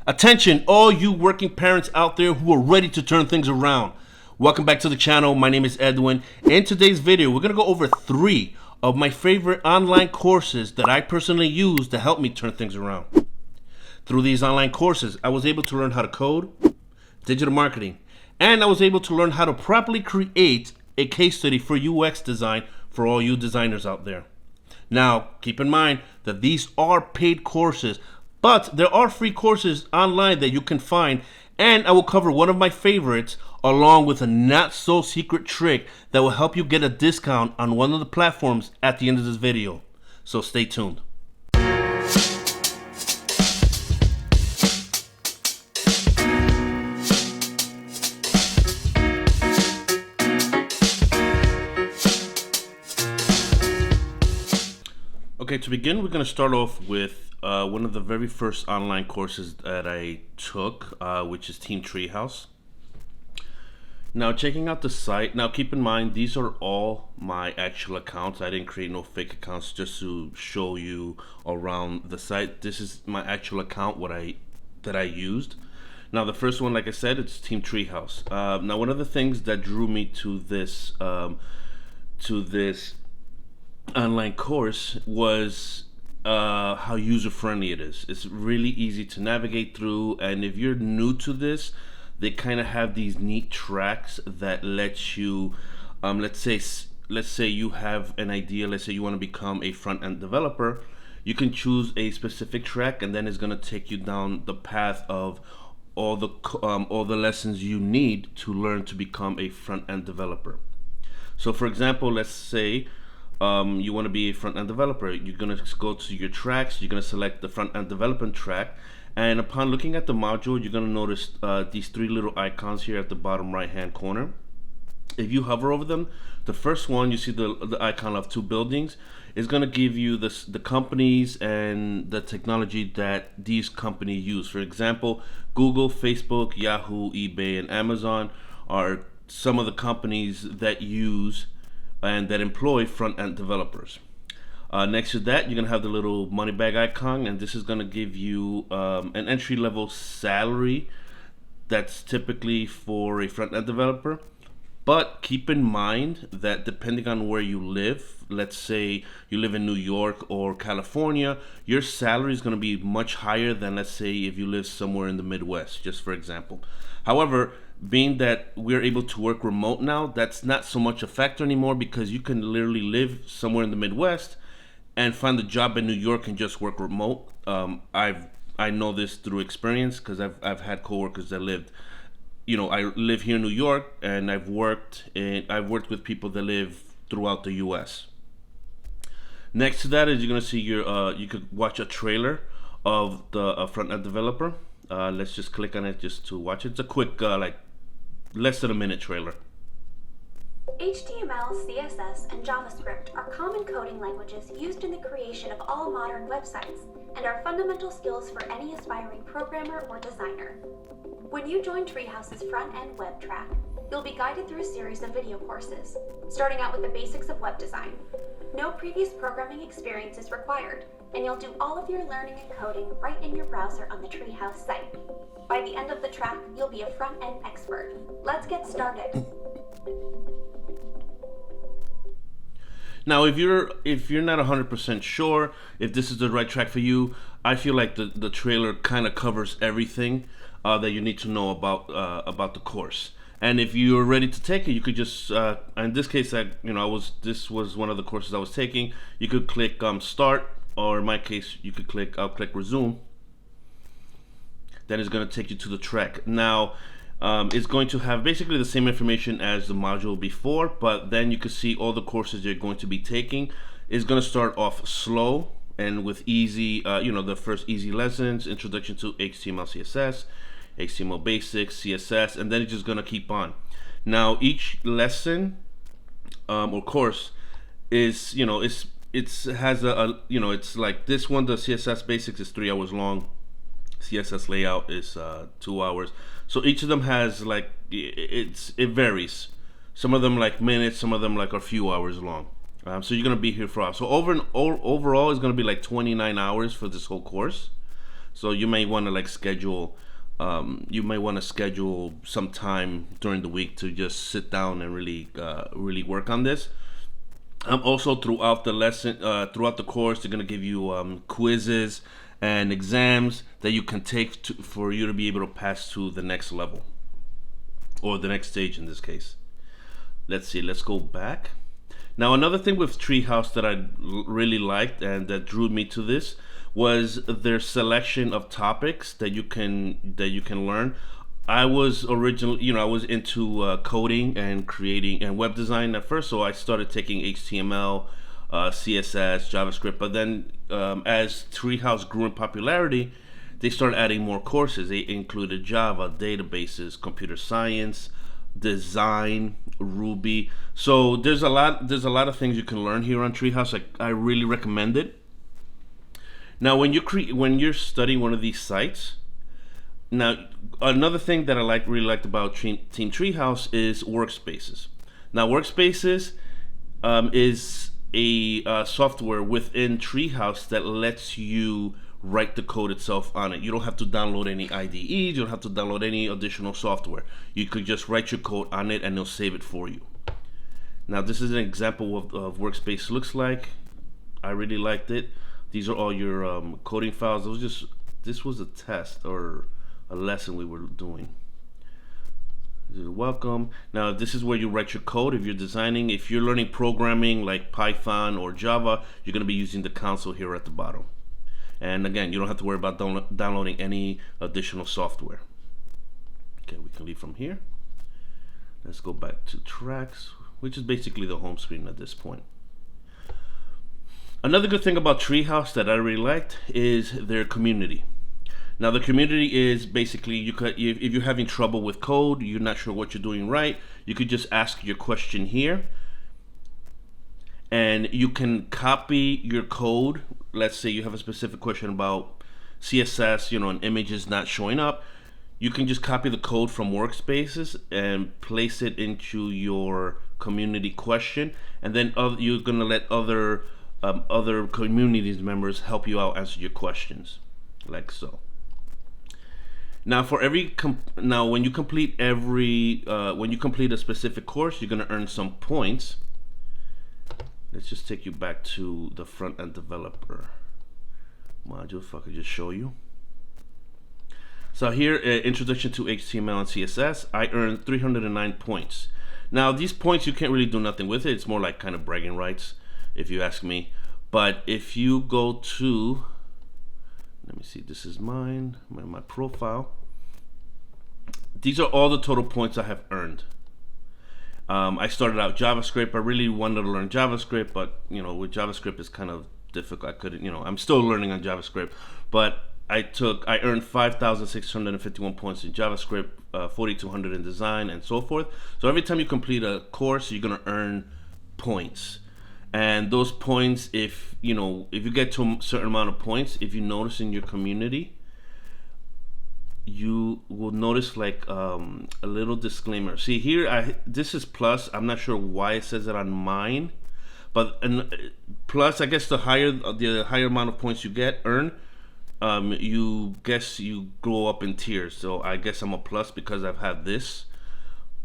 Attention, all you working parents out there who are ready to turn things around. Welcome back to the channel. My name is Edwin. In today's video, we're going to go over 3 of my favorite online courses that I personally use to help me turn things around. Through these online courses, I was able to learn how to code, digital marketing, and I was able to learn how to properly create a case study for UX design for all you designers out there. Now, keep in mind that these are paid courses, but there are free courses online that you can find, and I will cover one of my favorites along with a not so secret trick that will help you get a discount on one of the platforms at the end of this video. So stay tuned. Okay, to begin, we're going to start off with one of the very first online courses that I took, which is Team Treehouse. Now, checking out the site, now keep in mind, these are all my actual accounts. I didn't create no fake accounts just to show you around the site. This is my actual account, that I used. Now, the first one, like I said, it's Team Treehouse. Now, one of the things that drew me to this online course was how user-friendly it is. It's really easy to navigate through, and if you're new to this, they kind of have these neat tracks that let you let's say you have an idea. Let's say you want to become a front-end developer. You can choose a specific track, and then it's going to take you down the path of all the lessons you need to learn to become a front-end developer. So for example, let's say you want to be a front-end developer. You're going to go to your tracks. You're going to select the front-end development track, and upon looking at the module, you're going to notice these 3 little icons here at the bottom right-hand corner. If you hover over them, the first one, you see the icon of 2 buildings, is going to give you the companies and the technology that these companies use. For example, Google, Facebook, Yahoo, eBay, and Amazon are some of the companies that use and that employ front-end developers. Next to that, you're gonna have the little money bag icon, and this is gonna give you an entry-level salary that's typically for a front-end developer. But keep in mind that depending on where you live, let's say you live in New York or California, your salary is gonna be much higher than, let's say, if you live somewhere in the Midwest, just for example. However, being that we're able to work remote now, that's not so much a factor anymore, because you can literally live somewhere in the Midwest and find a job in New York and just work remote. I know this through experience, because I've had coworkers that lived, I live here in New York, and I've worked with people that live throughout the U.S. Next to that is you're gonna see you could watch a trailer of the front-end developer. Let's just click on it just to watch it. It's a quick less than a minute trailer. HTML, CSS, and JavaScript are common coding languages used in the creation of all modern websites and are fundamental skills for any aspiring programmer or designer. When you join Treehouse's front-end web track, you'll be guided through a series of video courses, starting out with the basics of web design. No previous programming experience is required, and you'll do all of your learning and coding right in your browser on the Treehouse site. By the end of the track, you'll be a front-end expert. Let's get started. Now, if you're not 100% sure if this is the right track for you, I feel like the trailer kind of covers everything that you need to know about the course. And if you're ready to take it, you could just in this case, this was one of the courses I was taking. You could click start, or in my case, I'll click resume. Then it's going to take you to the track. Now, it's going to have basically the same information as the module before, but then you can see all the courses you're going to be taking. It's going to start off slow and with easy, the first easy lessons, introduction to HTML, CSS, HTML basics, CSS, and then it's just going to keep on. Now, each lesson or course is, has it's like this one, the CSS basics is 3 hours long. CSS layout is 2 hours. So each of them has it varies. Some of them like minutes, some of them like a few hours long. So you're gonna be here for hours. So overall, it's gonna be like 29 hours for this whole course. So you may want to like schedule. You may want to schedule some time during the week to just sit down and really work on this. Also, throughout the lesson, throughout the course, they're gonna give you quizzes and exams that you can take for you to be able to pass to the next level, or the next stage in this case. Let's see. Let's go back. Now, another thing with Treehouse that I really liked and that drew me to this was their selection of topics that you can learn. I was originally, I was into coding and creating and web design at first, so I started taking HTML, CSS, JavaScript. But then, as Treehouse grew in popularity, they started adding more courses. They included Java, databases, computer science, design, Ruby. So there's a lot of things you can learn here on Treehouse. I really recommend it. Now, when you're studying one of these sites. Now, another thing that I really liked about Team Treehouse is workspaces. Now, workspaces is a software within Treehouse that lets you write the code itself on it. You don't have to download any IDEs. You don't have to download any additional software. You could just write your code on it, and they'll save it for you. Now, this is an example of workspace looks like. I really liked it. These are all your coding files. This was a test or a lesson we were doing. Welcome. Now, this is where you write your code. If you're designing, if you're learning programming like Python or Java, you're going to be using the console here at the bottom. And again, you don't have to worry about downloading any additional software. Okay, we can leave from here. Let's go back to tracks, which is basically the home screen at this point. Another good thing about Treehouse that I really liked is their community. Now, the community is basically, if you're having trouble with code, you're not sure what you're doing right, you could just ask your question here. And you can copy your code. Let's say you have a specific question about CSS, an image is not showing up. You can just copy the code from Workspaces and place it into your community question. And then you're going to let other community members help you out answer your questions, like so. Now, when you complete a specific course, you're gonna earn some points. Let's just take you back to the front end developer module. If I could just show you. So here, introduction to HTML and CSS, I earned 309 points. Now, these points you can't really do nothing with it. It's more like kind of bragging rights, if you ask me. But if you go to, let me see, this is my profile. These are all the total points I have earned. I started out JavaScript. I really wanted to learn JavaScript, but with JavaScript it's kind of difficult. I couldn't, I'm still learning on JavaScript, but I earned 5,651 points in JavaScript, 4,200 in design, and so forth. So every time you complete a course, you're gonna earn points. And those points, if you get to a certain amount of points, if you notice in your community, you will notice like a little disclaimer. See here, this is plus. I'm not sure why it says it on mine, but plus, I guess the higher amount of points you earn, you go up in tiers. So I guess I'm a plus because I've had this.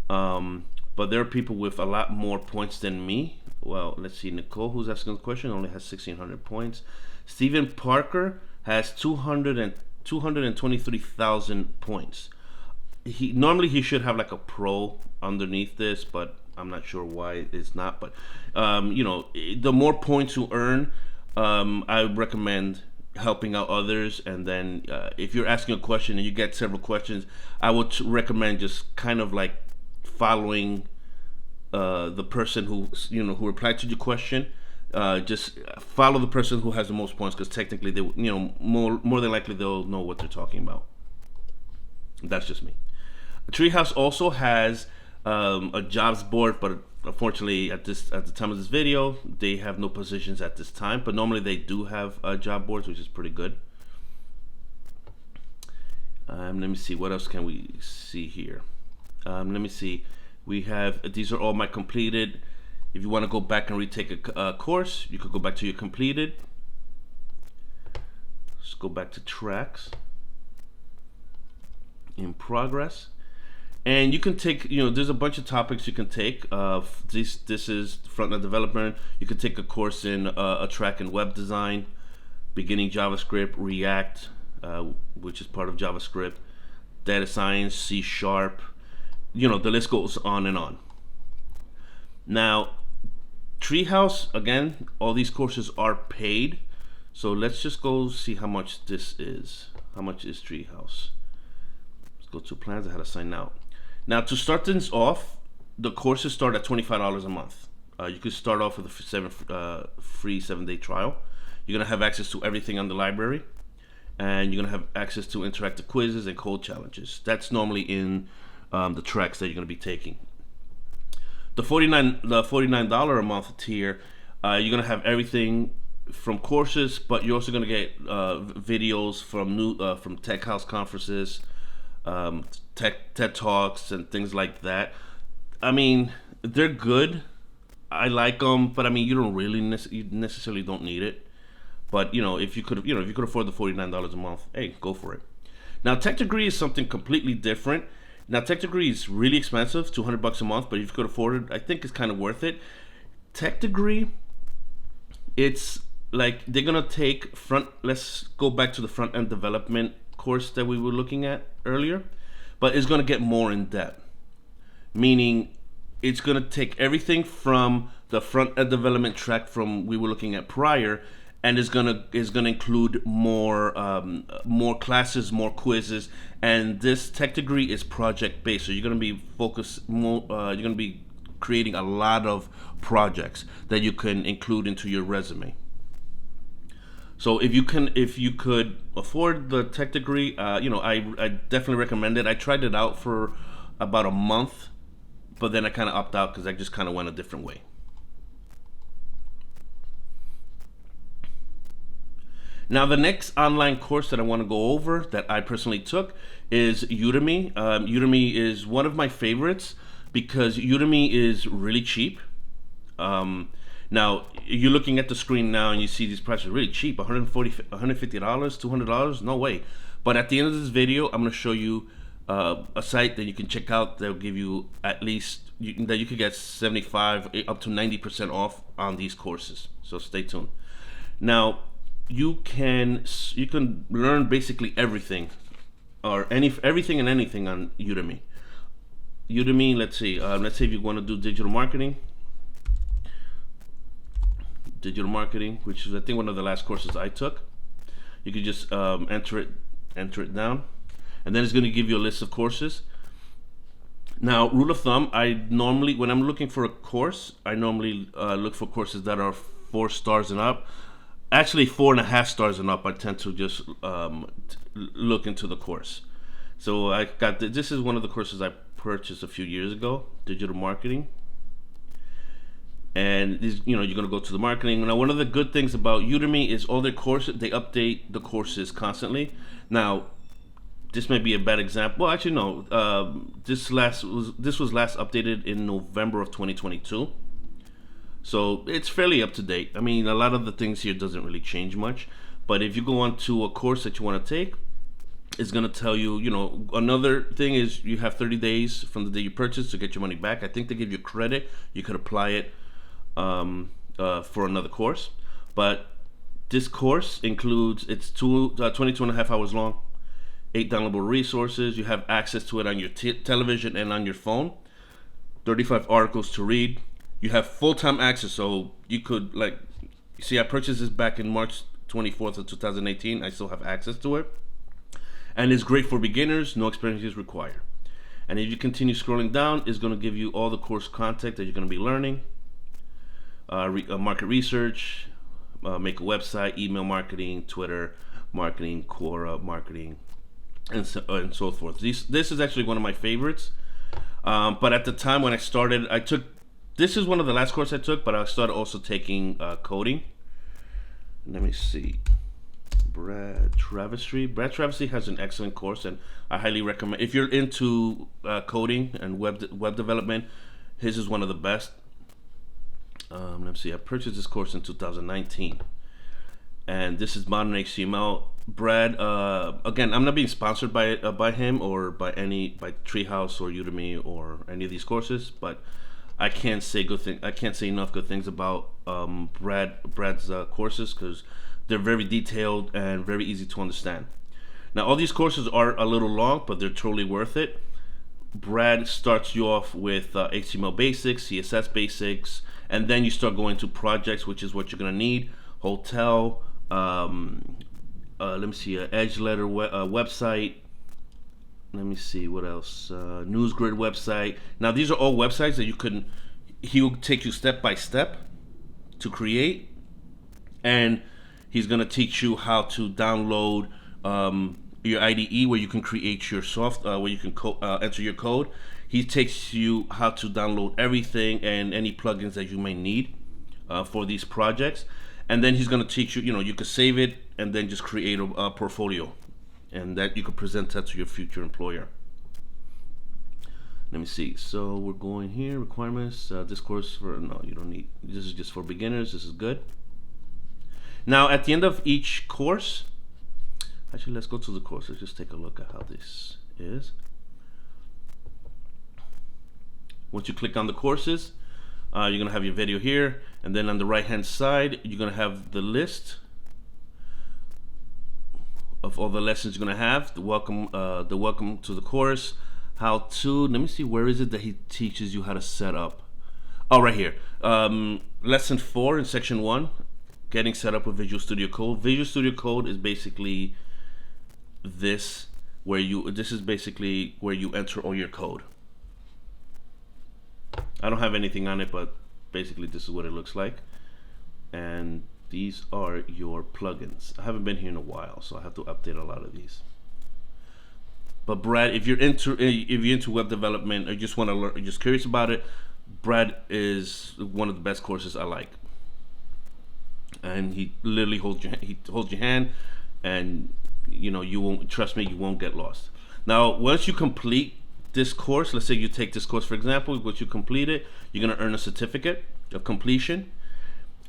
But there are people with a lot more points than me. Well, let's see. Nicole, who's asking the question, only has 1,600 points. Stephen Parker has 223,000 points. Normally he should have like a pro underneath this, but I'm not sure why it's not. But the more points you earn, I recommend helping out others. And then if you're asking a question and you get several questions, I would recommend just kind of like following the person who replied to your question. Just follow the person who has the most points, because technically they, more than likely they'll know what they're talking about. That's just me. Treehouse also has a jobs board, but unfortunately at the time of this video they have no positions at this time. But normally they do have job boards, which is pretty good. Let me see, what else can we see here? Let me see. These are all my completed. If you want to go back and retake a course, you could go back to your completed. Just go back to tracks. in progress. And you can take, there's a bunch of topics you can take. This is front-end development. You can take a course in a track in web design, beginning JavaScript, React, which is part of JavaScript, data science, C Sharp. The list goes on and on. Now, Treehouse, again, all these courses are paid. So let's just go see how much this is. How much is Treehouse? Let's go to plans. I had to sign out. Now, to start things off, the courses start at $25 a month. You could start off with a free 7-day trial. You're going to have access to everything on the library, and you're going to have access to interactive quizzes and code challenges. That's normally in the tracks that you're going to be taking. The $49 a month tier, you're going to have everything from courses, but you're also going to get videos from Tech House conferences, TED Talks, and things like that. I mean, they're good. I like them, but I mean, you don't really you necessarily don't need it. But if you could afford the $49 a month, hey, go for it. Now, Tech Degree is something completely different. Now, Tech Degree is really expensive, $200 a month, but if you could afford it, I think it's kind of worth it. Tech Degree, it's like they're gonna take let's go back to the front-end development course that we were looking at earlier, but it's gonna get more in depth. Meaning, it's gonna take everything from the front-end development track from we were looking at prior, and is gonna include more classes, more quizzes, and this Tech Degree is project based. So you're gonna be focused more. You're gonna be creating a lot of projects that you can include into your resume. So if you could afford the Tech Degree, I definitely recommend it. I tried it out for about a month, but then I kind of opted out because I just kind of went a different way. Now, the next online course that I want to go over that I personally took is Udemy. Udemy is one of my favorites because Udemy is really cheap. Now, you're looking at the screen now and you see these prices really cheap, $150, $200, no way. But at the end of this video, I'm going to show you a site that you can check out that will give you at least, that you could get 75 up to 90% off on these courses. So stay tuned. Now, you can learn basically everything or everything and anything on Udemy. Udemy, let's say if you want to do digital marketing, which is I think one of the last courses I took. You could just enter it down, and then it's going to give you a list of courses. Now, rule of thumb, when I'm looking for a course, I normally look for courses that are 4 stars and up. Actually, 4.5 stars and up, I tend to just look into the course. So I got this is one of the courses I purchased a few years ago, digital marketing. And you're going to go to the marketing. Now, one of the good things about Udemy is all their courses, they update the courses constantly. Now, this may be a bad example. Well, actually, no. This was last updated in November of 2022. So it's fairly up to date. I mean, a lot of the things here doesn't really change much. But if you go on to a course that you want to take, it's going to tell you, another thing is you have 30 days from the day you purchase to get your money back. I think they give you credit. You could apply it for another course. But this course includes, it's 22 and a half hours long, 8 downloadable resources. You have access to it on your television and on your phone. 35 articles to read. You have full-time access, so you could, I purchased this back in March 24th of 2018. I still have access to it. And it's great for beginners, no experience is required. And if you continue scrolling down, it's going to give you all the course content that you're going to be learning. Market research, make a website, email marketing, Twitter marketing, Quora marketing, and so forth. This is actually one of my favorites. But at the time when I started, this is one of the last courses I took, but I started also taking coding. Let me see. Brad Travesty has an excellent course, and I highly recommend. If you're into coding and web development, his is one of the best. Let me see. I purchased this course in 2019. and this is modern HTML. Brad, again, I'm not being sponsored by him or by Treehouse or Udemy or any of these courses, but I can't say enough good things about Brad's courses, because they're very detailed and very easy to understand. Now, all these courses are a little long, but they're totally worth it. Brad starts you off with HTML basics, CSS basics, and then you start going to projects, which is what you're gonna need. Hotel, let me see, Edge Letter website. Let me see what else. NewsGrid website. Now these are all websites that he'll take you step by step to create, and he's gonna teach you how to download your IDE where you can create your where you can enter your code. He takes you how to download everything and any plugins that you may need for these projects, and then he's gonna teach you. You could save it and then just create a portfolio, and that you could present that to your future employer. Let me see. So we're going here. Requirements. This course no, you don't need. This is just for beginners. This is good. Now at the end of each course, actually, let's go to the course. Let's just take a look at how this is. Once you click on the courses, you're gonna have your video here, and then on the right-hand side, you're gonna have the list of all the lessons you're gonna have. The welcome to the course, how to. Let me see, where is it that he teaches you how to set up? Oh, right here. Lesson 4 in section 1, getting set up with Visual Studio Code. Visual Studio Code is basically this is basically where you enter all your code. I don't have anything on it, but basically this is what it looks like, and these are your plugins. I haven't been here in a while, so I have to update a lot of these. But Brad, if you're into web development or just want to learn, or just curious about it, Brad is one of the best courses I like. And he literally holds your hand, and you won't, trust me, you won't get lost. Now, once you complete this course, let's say you take this course for example, once you complete it, you're gonna earn a certificate of completion,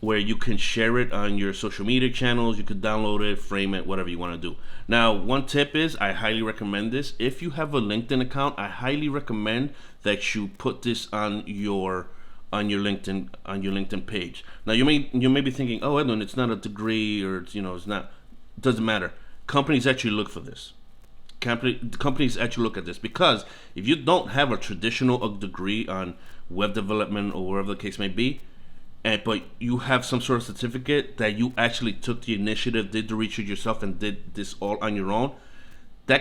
where you can share it on your social media channels. You could download it, frame it, whatever you want to do. Now, one tip is, I highly recommend this. If you have a LinkedIn account, I highly recommend that you put this on your LinkedIn page. Now, you may be thinking, oh, Edwin, it's not a degree, or it's not. It doesn't matter. Companies actually look for this. Companies actually look at this, because if you don't have a traditional degree on web development or wherever the case may be, but you have some sort of certificate that you actually took the initiative, did the research yourself, and did this all on your own, they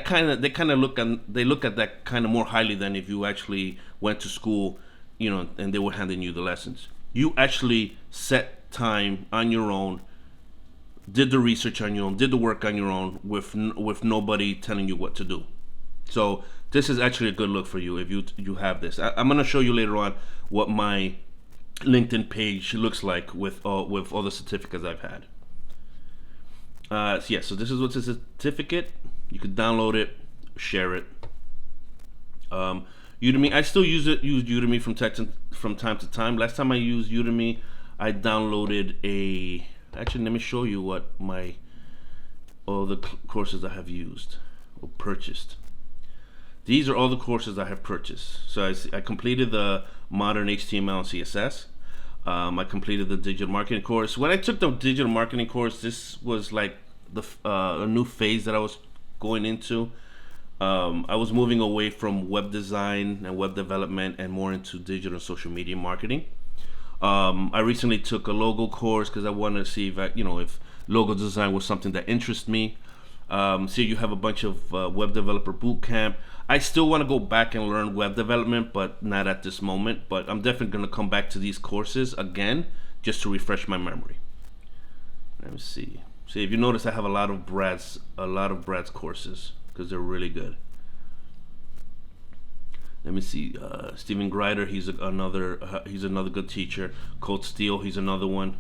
look at that kind of more highly than if you actually went to school, and they were handing you the lessons. You actually set time on your own, did the research on your own, did the work on your own, with nobody telling you what to do. So this is actually a good look for you if you have this. I'm going to show you later on what my LinkedIn page looks like with all the certificates I've had. So this is what's a certificate. You can download it, share it. Udemy, I still use Udemy from time to time. Last time I used Udemy, I downloaded actually, let me show you what all the courses I have used or purchased. These are all the courses I have purchased. So I completed the modern HTML and CSS. I completed the digital marketing course. When I took the digital marketing course, this was like a new phase that I was going into. I was moving away from web design and web development and more into digital and social media marketing. I recently took a logo course because I wanted to see if logo design was something that interests me. So you have a bunch of web developer boot camp. I still want to go back and learn web development, but not at this moment. But I'm definitely going to come back to these courses again just to refresh my memory. Let me see. See, if you notice, I have a lot of Brad's courses because they're really good. Let me see. Stephen Grider, he's another good teacher. Code Steele, he's another one.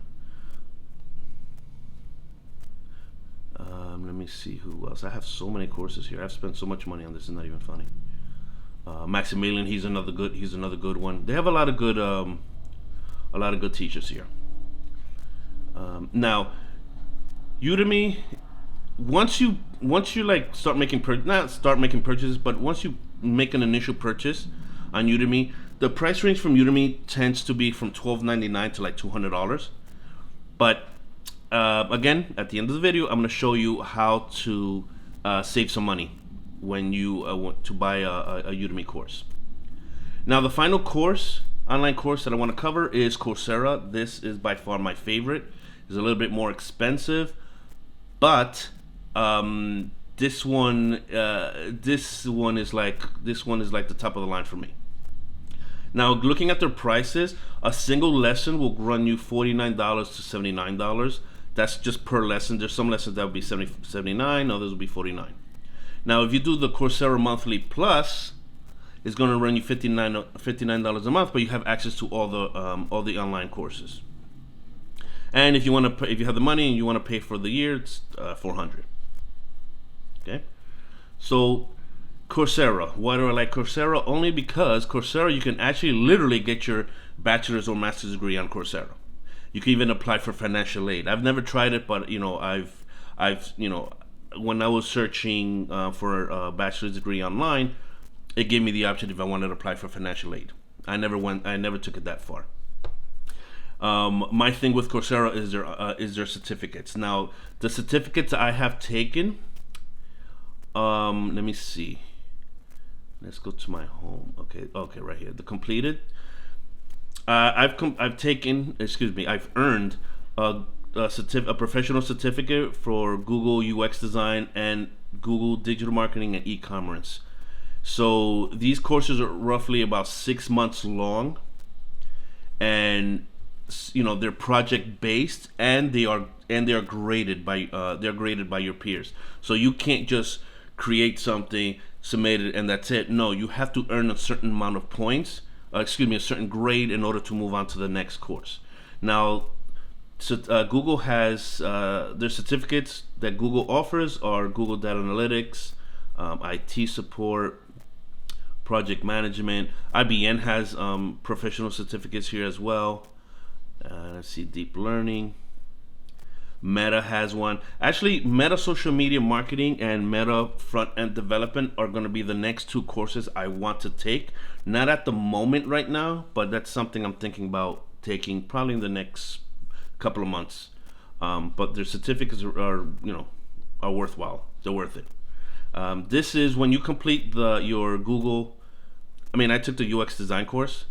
Let me see who else. I have so many courses here. I've spent so much money on this. It's not even funny. Maximilian, he's another good one. They have a lot of good teachers here. Now, Udemy, once you like start making not start making purchases, but once you make an initial purchase on Udemy, the price range from Udemy tends to be from $12.99 to like $200. But again, at the end of the video, I'm going to show you how to save some money when you want to buy a Udemy course. Now, the final online course that I want to cover is Coursera. This is by far my favorite. It's a little bit more expensive, but this one is like the top of the line for me. Now, looking at their prices, a single lesson will run you $49 to $79. That's just per lesson. There's some lessons that will be $79, others will be $49. Now, if you do the Coursera Monthly Plus, it's going to run you $59 a month, but you have access to all the online courses. And if you have the money and you want to pay for the year, it's $400. Okay, so Coursera. Why do I like Coursera? Only because Coursera, you can actually literally get your bachelor's or master's degree on Coursera. You can even apply for financial aid. I've never tried it, but I've when I was searching for a bachelor's degree online, it gave me the option if I wanted to apply for financial aid. I never took it that far. My thing with Coursera is their certificates. Now, the certificates I have taken. Let me see. Let's go to my home. Okay, right here. The completed. I've earned a professional certificate for Google UX design and Google digital marketing and e-commerce. So these courses are roughly about 6 months long, and they're project based, and they are graded by your peers. So you can't just create something, submit it, and that's it. No, you have to earn a certain amount of points, a certain grade in order to move on to the next course. Now, Google has their certificates that Google offers are Google Data Analytics, IT support, project management. IBM has professional certificates here as well. Let's see, deep learning. Meta has one. Actually, Meta social media marketing and Meta front end development are going to be the next two courses I want to take. Not at the moment right now, but that's something I'm thinking about taking probably in the next couple of months. But their certificates are worthwhile. They're worth it. This is when you complete your Google. I took the UX design course.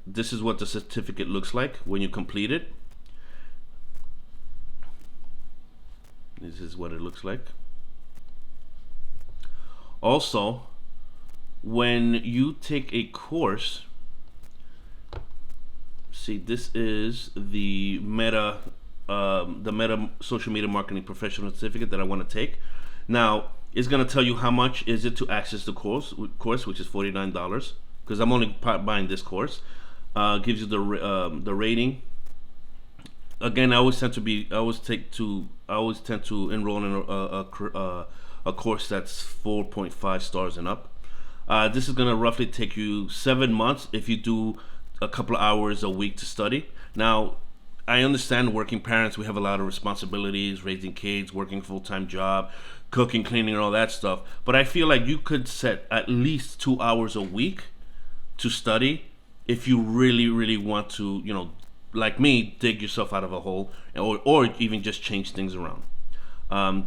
This is what the certificate looks like when you complete it. This is what it looks like. Also, when you take a course, see, this is the Meta social media marketing professional certificate that I want to take. Now, it's going to tell you how much is it to access the course, which is $49, because I'm only buying this course. Gives you the rating. Again, I always tend to enroll in a course that's 4.5 stars and up. This is gonna roughly take you 7 months if you do a couple of hours a week to study. Now, I understand working parents, we have a lot of responsibilities, raising kids, working a full-time job, cooking, cleaning, and all that stuff. But I feel like you could set at least 2 hours a week to study if you really, really want to, like me, dig yourself out of a hole, or even just change things around.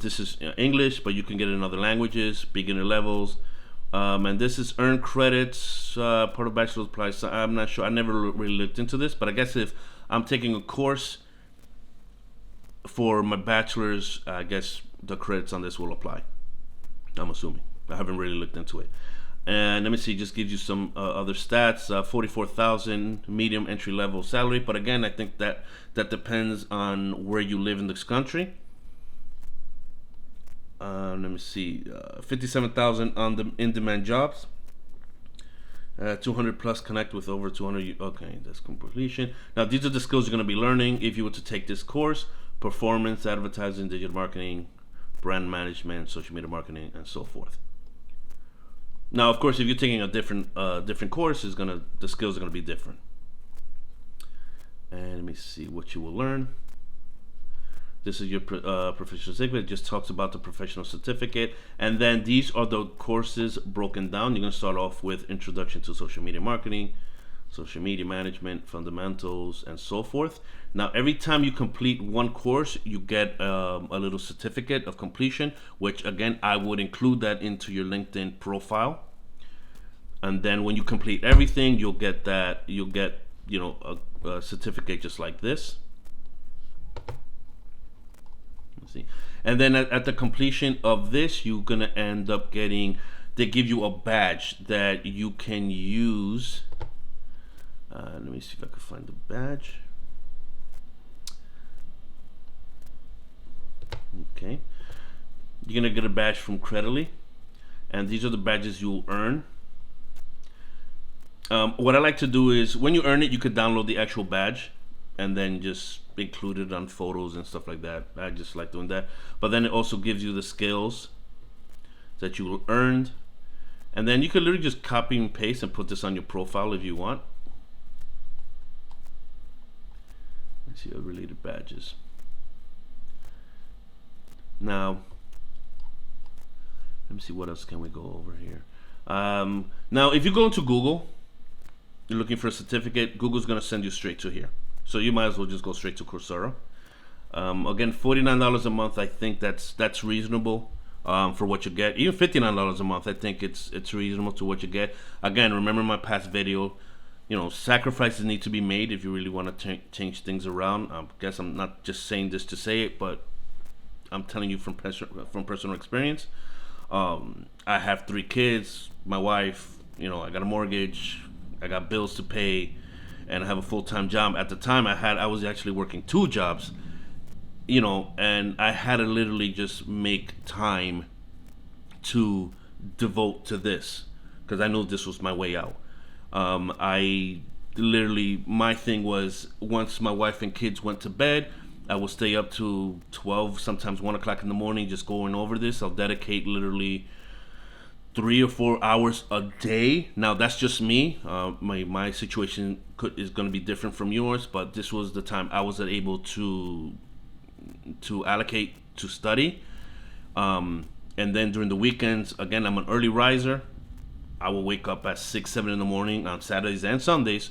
This is English, but you can get it in other languages, beginner levels. And this is earned credits, part of bachelor's price. I'm not sure. I never really looked into this, but I guess if I'm taking a course for my bachelor's, I guess the credits on this will apply. I'm assuming. I haven't really looked into it. And let me see, just gives you some other stats. 44,000 medium entry level salary, but again, I think that depends on where you live in this country. Let me see, 57,000 on the in-demand jobs. 200 plus connect with over 200. Okay, that's completion. Now, these are the skills you're going to be learning if you were to take this course: performance, advertising, digital marketing, brand management, social media marketing, and so forth. Now, of course, if you're taking a different course, the skills are gonna be different. And let me see what you will learn. This is your professional certificate. It just talks about the professional certificate. And then these are the courses broken down. You're going to start off with Introduction to Social Media Marketing, Social Media Management, Fundamentals, and so forth. Now, every time you complete one course, you get a little certificate of completion, which again, I would include that into your LinkedIn profile. And then when you complete everything, you'll get a certificate just like this. Let's see. And then at the completion of this, you're gonna end up getting, they give you a badge that you can use. Let me see if I can find the badge. Okay. You're gonna get a badge from Creditly, and these are the badges you'll earn. What I like to do is when you earn it, you could download the actual badge and then just include it on photos and stuff like that. I just like doing that. But then it also gives you the skills that you earned. And then you can literally just copy and paste and put this on your profile if you want. Let's see, related badges. Now, let me see, what else can we go over here? Now, if you go into Google, you're looking for a certificate, Google's going to send you straight to here. So you might as well just go straight to Coursera. Again, $49 a month, I think that's reasonable for what you get. Even $59 a month, I think it's reasonable to what you get. Again, remember my past video, sacrifices need to be made if you really want to change things around. I guess I'm not just saying this to say it, but I'm telling you from personal experience. I have 3 kids, my wife, I got a mortgage, I got bills to pay, and I have a full-time job. At the time I was actually working 2 jobs, and I had to literally just make time to devote to this because I knew this was my way out. My thing was, once my wife and kids went to bed, I will stay up to 12, sometimes 1 o'clock in the morning, just going over this. I'll dedicate literally 3 or 4 hours a day. Now that's just me. My situation is going to be different from yours, but this was the time I was able to allocate to study. And then during the weekends, again, I'm an early riser. I will wake up at 6, 7 in the morning on Saturdays and Sundays,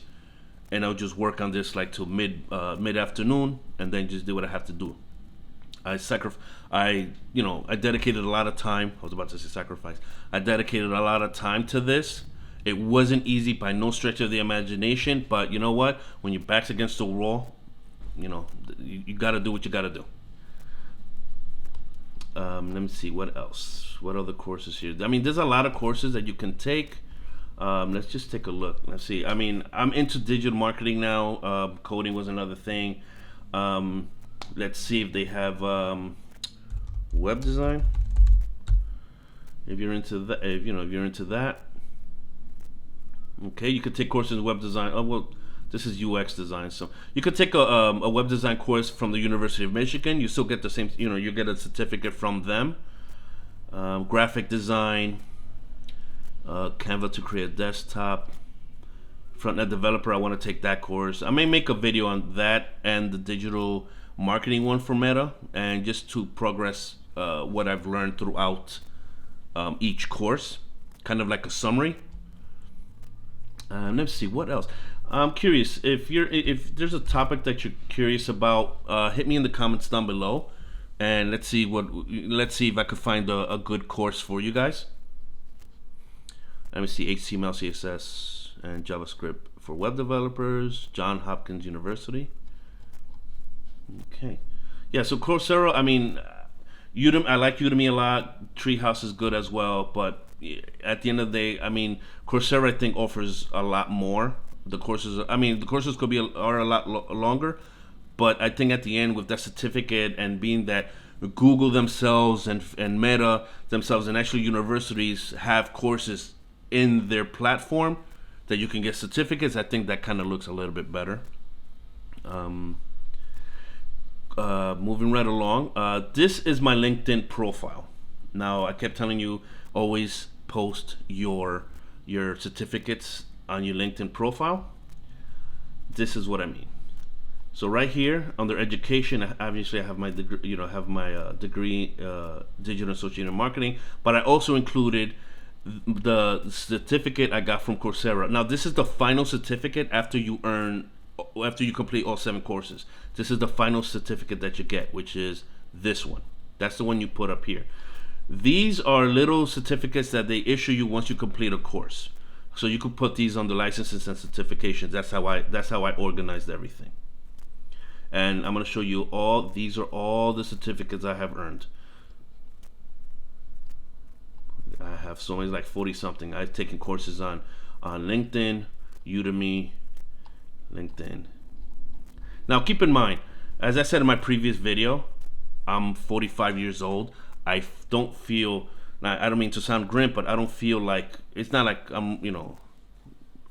and I'll just work on this like till mid afternoon, and then just do what I have to do. I dedicated a lot of time. I was about to say sacrifice. I dedicated a lot of time to this. It wasn't easy by no stretch of the imagination, but you know what? When your back's against the wall, you got to do what you got to do. Let me see, what else? What other courses here? I mean, there's a lot of courses that you can take. Let's just take a look. Let's see. I mean, I'm into digital marketing now. Coding was another thing. Let's see if they have web design. If you're into that, if you're into that, okay, you could take courses in web design. Oh well, this is UX design, so you could take a web design course from the University of Michigan. You still get the same, you get a certificate from them. Graphic design, Canva to create a desktop, front-end developer. I want to take that course. I may make a video on that and the digital marketing one for Meta, and just to progress what I've learned throughout each course, kind of like a summary. Let's see, what else? I'm curious if there's a topic that you're curious about. Hit me in the comments down below, and let's see if I could find a good course for you guys. Let me see, HTML, CSS, and JavaScript for web developers, Johns Hopkins University. Okay, yeah. So Coursera, I mean, Udemy. I like Udemy a lot. Treehouse is good as well, but at the end of the day, I mean, Coursera I think offers a lot more. The courses could be are a lot longer, but I think at the end with that certificate and being that Google themselves and Meta themselves and actually universities have courses in their platform that you can get certificates, I think that kind of looks a little bit better. Moving right along, this is my LinkedIn profile. Now, I kept telling you, always post your certificates on your LinkedIn profile. This is what I mean. So right here under education, obviously I have my degree, have my degree, digital associate in marketing, but I also included the certificate I got from Coursera. Now this is the final certificate after you complete all 7 courses. This is the final certificate that you get, which is this one. That's the one you put up here. These are little certificates that they issue you once you complete a course. So you could put these on the licenses and certifications. That's how I organized everything. And I'm going to show you all. These are all the certificates I have earned. I have so many, like 40 something. I've taken courses on LinkedIn, Udemy, LinkedIn. Now keep in mind, as I said in my previous video, I'm 45 years old. I don't feel, I don't mean to sound grim, but I don't feel like, it's not like I'm,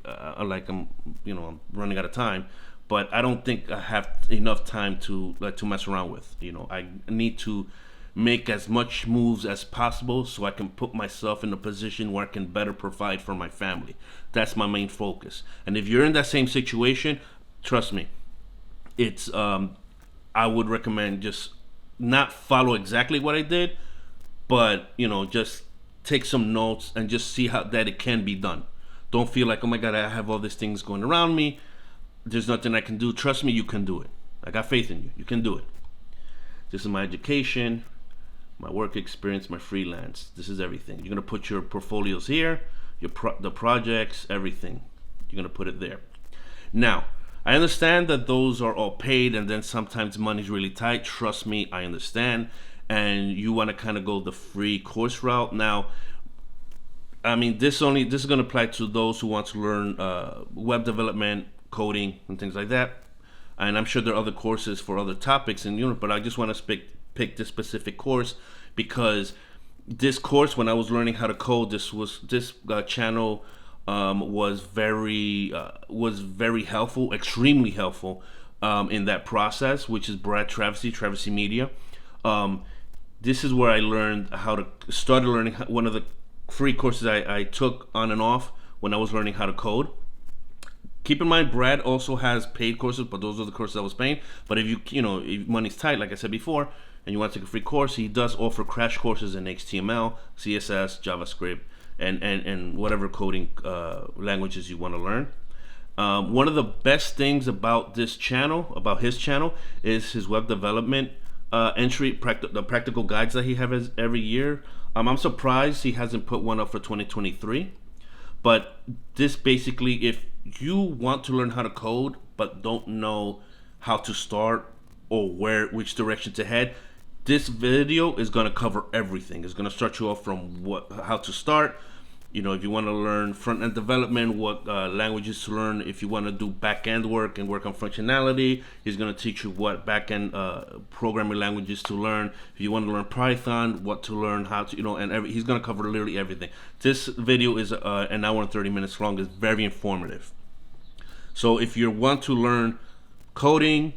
I'm running out of time, but I don't think I have enough time to mess around with. I need to make as much moves as possible so I can put myself in a position where I can better provide for my family. That's my main focus. And if you're in that same situation, trust me, it's I would recommend just not follow exactly what I did, but just take some notes and just see how that it can be done. Don't feel like, oh my God, I have all these things going around me, there's nothing I can do. Trust me, you can do it. I got faith in you. You can do it. This is my education, my work experience, my freelance. This is everything. You're gonna put your portfolios here, the projects, everything. You're gonna put it there. Now, I understand that those are all paid, and then sometimes money's really tight. Trust me, I understand. And you want to kind of go the free course route. Now, I mean, this is going to apply to those who want to learn web development, coding, and things like that. And I'm sure there are other courses for other topics in Europe, but I just want to pick this specific course because this course, when I was learning how to code, this channel was very helpful, extremely helpful in that process, which is Brad Travesty Media. This is where I learned started learning one of the free courses I took on and off when I was learning how to code. Keep in mind, Brad also has paid courses, but those are the courses I was paying. But if if money's tight, like I said before, and you want to take a free course, he does offer crash courses in HTML, CSS, JavaScript, and whatever coding languages you want to learn. One of the best things about his channel, is his web development the practical guides that he has every year. I'm surprised he hasn't put one up for 2023. But this basically, if you want to learn how to code but don't know how to start or which direction to head, this video is going to cover everything. It's going to start you off from how to start. If you want to learn front-end development, what languages to learn. If you want to do back-end work and work on functionality, he's going to teach you what back-end programming languages to learn. If you want to learn Python, what to learn, how to, and he's going to cover literally everything. This video is an hour and 30 minutes long. It's very informative. So if you want to learn coding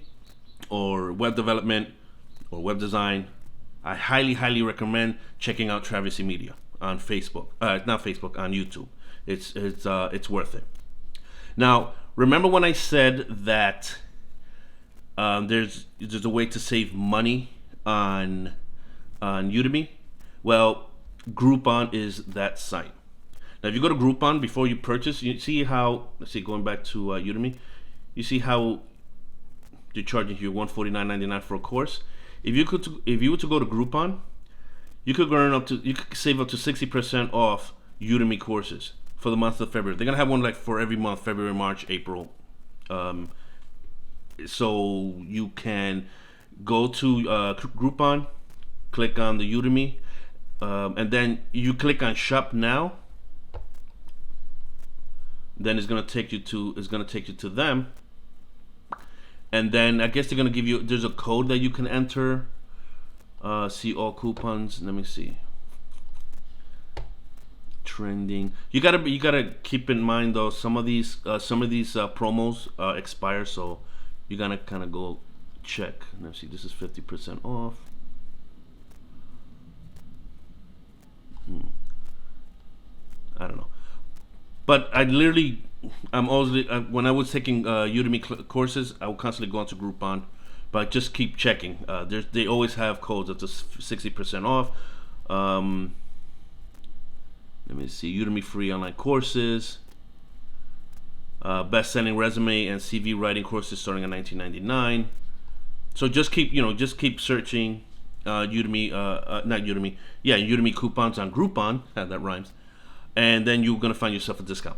or web development or web design, I highly, highly recommend checking out Travesty Media on Facebook, not Facebook, on YouTube. It's worth it. Now, remember when I said that there's a way to save money on Udemy? Well, Groupon is that site. Now, if you go to Groupon before you purchase, you see how, going back to Udemy, you see how they're charging you $149.99 for a course. If you were to go to Groupon, you could save up to 60% off Udemy courses for the month of February. They're gonna have one like for every month: February, March, April. So you can go to Groupon, click on the Udemy, and then you click on Shop Now. Then it's gonna take you to them, and then I guess they're gonna give you. There's a code that you can enter. See all coupons. Let me see. Trending. You gotta keep in mind though. Some of these promos expire, so you gotta kind of go check. Let me see. This is 50% off. I don't know, but I literally I'm always when I was taking Udemy courses, I would constantly go onto Groupon, but just keep checking. They always have codes up to 60% off. Um, Let me see. Udemy free online courses. Best-selling resume and CV writing courses starting at $19.99. So just keep searching Udemy, not Udemy, yeah, Udemy coupons on Groupon. That rhymes. And then you're gonna find yourself a discount.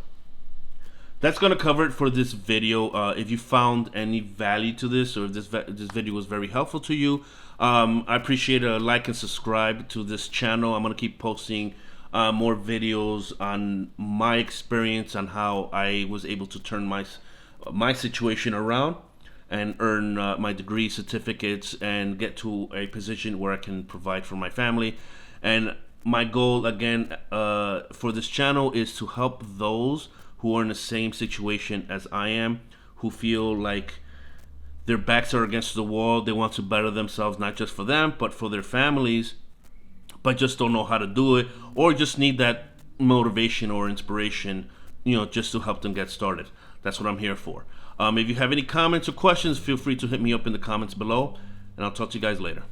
That's gonna cover it for this video. If you found any value to this, or if this video was very helpful to you, I appreciate a like and subscribe to this channel. I'm gonna keep posting more videos on my experience on how I was able to turn my situation around and earn my degree certificates and get to a position where I can provide for my family. And my goal again for this channel is to help those who are in the same situation as I am, who feel like their backs are against the wall. They want to better themselves, not just for them, but for their families, but just don't know how to do it, or just need that motivation or inspiration, just to help them get started. That's what I'm here for. If you have any comments or questions, feel free to hit me up in the comments below, and I'll talk to you guys later.